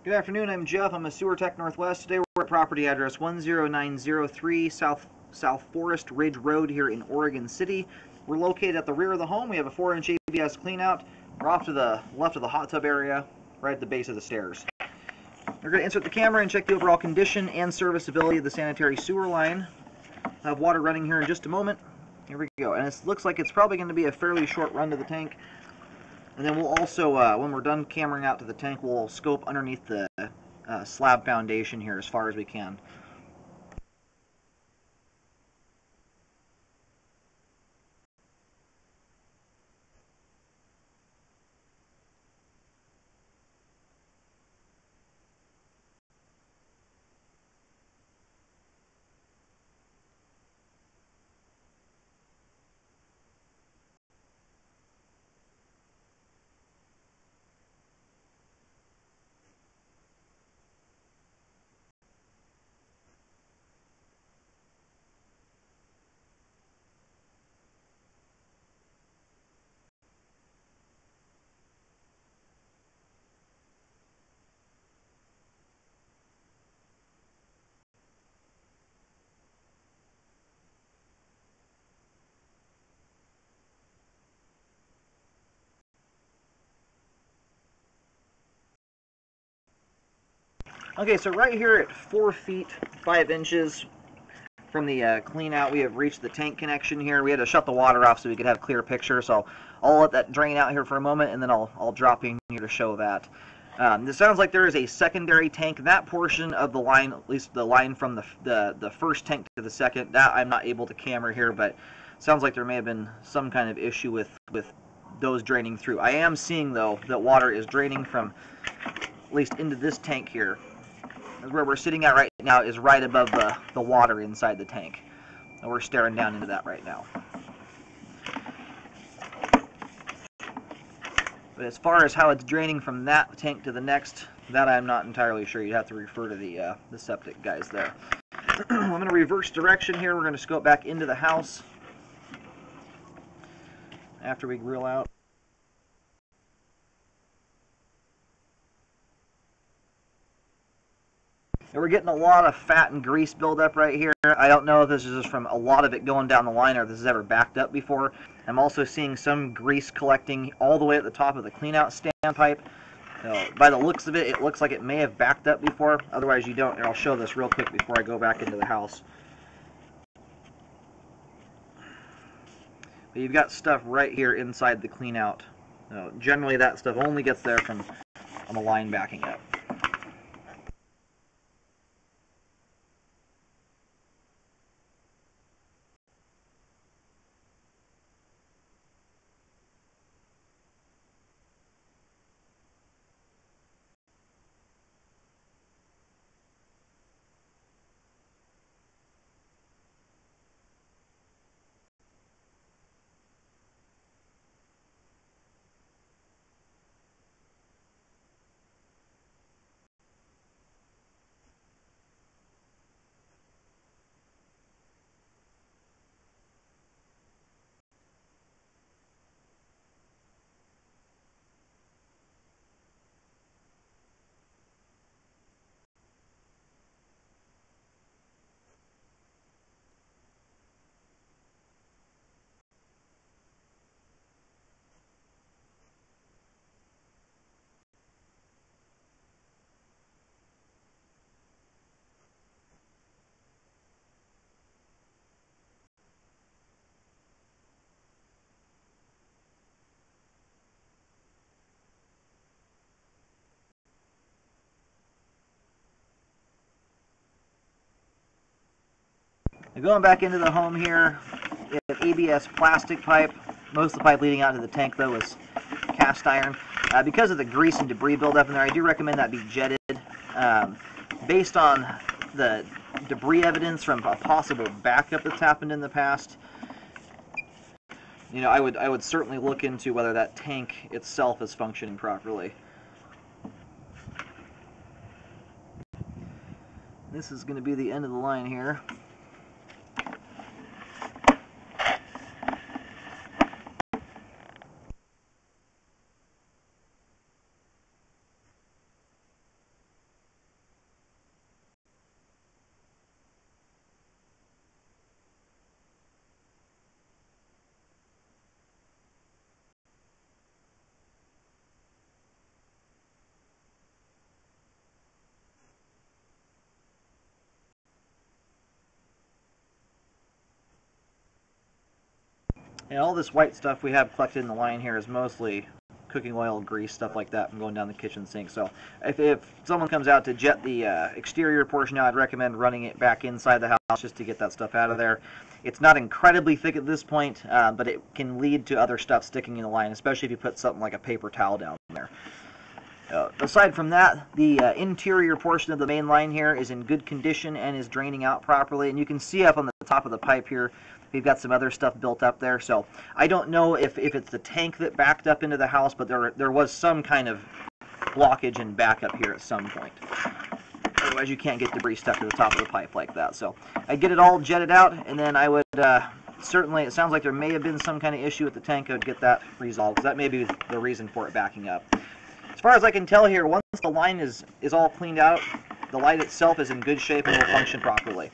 Good afternoon, I'm Jeff. I'm a Sewer Tech Northwest. Today we're at property address 10903 South Forest Ridge Road here in Oregon City. We're located at the rear of the home. We have a 4-inch ABS cleanout. We're off to the left of the hot tub area, right at the base of the stairs. We're going to insert the camera and check the overall condition and serviceability of the sanitary sewer line. I'll have water running here in just a moment. Here we go. And it looks like it's probably going to be a fairly short run to the tank. And then we'll also, when we're done cameraing out to the tank, we'll scope underneath the slab foundation here as far as we can. Okay, so right here at 4 feet 5 inches from the clean out, we have reached the tank connection here. We had to shut the water off so we could have a clear picture, so I'll let that drain out here for a moment, and then I'll drop in here to show that. This sounds like there is a secondary tank. That portion of the line, at least the line from the first tank to the second, that I'm not able to camera here, but sounds like there may have been some kind of issue with those draining through. I am seeing, though, that water is draining from at least into this tank here. Where we're sitting at right now is right above the water inside the tank. And we're staring down into that right now. But as far as how it's draining from that tank to the next, that I'm not entirely sure. You'd have to refer to the septic guys there. I'm going to reverse direction here. We're going to scope back into the house after we grill out. And we're getting a lot of fat and grease buildup right here. I don't know if this is just from a lot of it going down the line or if this has ever backed up before. I'm also seeing some grease collecting all the way at the top of the cleanout standpipe. By the looks of it, it looks like it may have backed up before. Otherwise, you don't. And I'll show this real quick before I go back into the house. But you've got stuff right here inside the cleanout. Generally, that stuff only gets there from on the line backing up. Now going back into the home here, we have ABS plastic pipe. Most of the pipe leading out to the tank, though, is cast iron. Because of the grease and debris buildup in there, I do recommend that be jetted. Based on the debris evidence from a possible backup that's happened in the past, I would certainly look into whether that tank itself is functioning properly. This is going to be the end of the line here. And all this white stuff we have collected in the line here is mostly cooking oil, grease, stuff like that from going down the kitchen sink. So if someone comes out to jet the exterior portion out, I'd recommend running it back inside the house just to get that stuff out of there. It's not incredibly thick at this point, but it can lead to other stuff sticking in the line, especially if you put something like a paper towel down there. Aside from that, the interior portion of the main line here is in good condition and is draining out properly. And you can see up on the top of the pipe here, we've got some other stuff built up there. So I don't know if it's the tank that backed up into the house, but there was some kind of blockage and backup here at some point. Otherwise, you can't get debris stuck to the top of the pipe like that. So I get it all jetted out, and then I would certainly, it sounds like there may have been some kind of issue with the tank. I would get that resolved, because that may be the reason for it backing up. As far as I can tell here, once the line is all cleaned out, the light itself is in good shape and will function properly.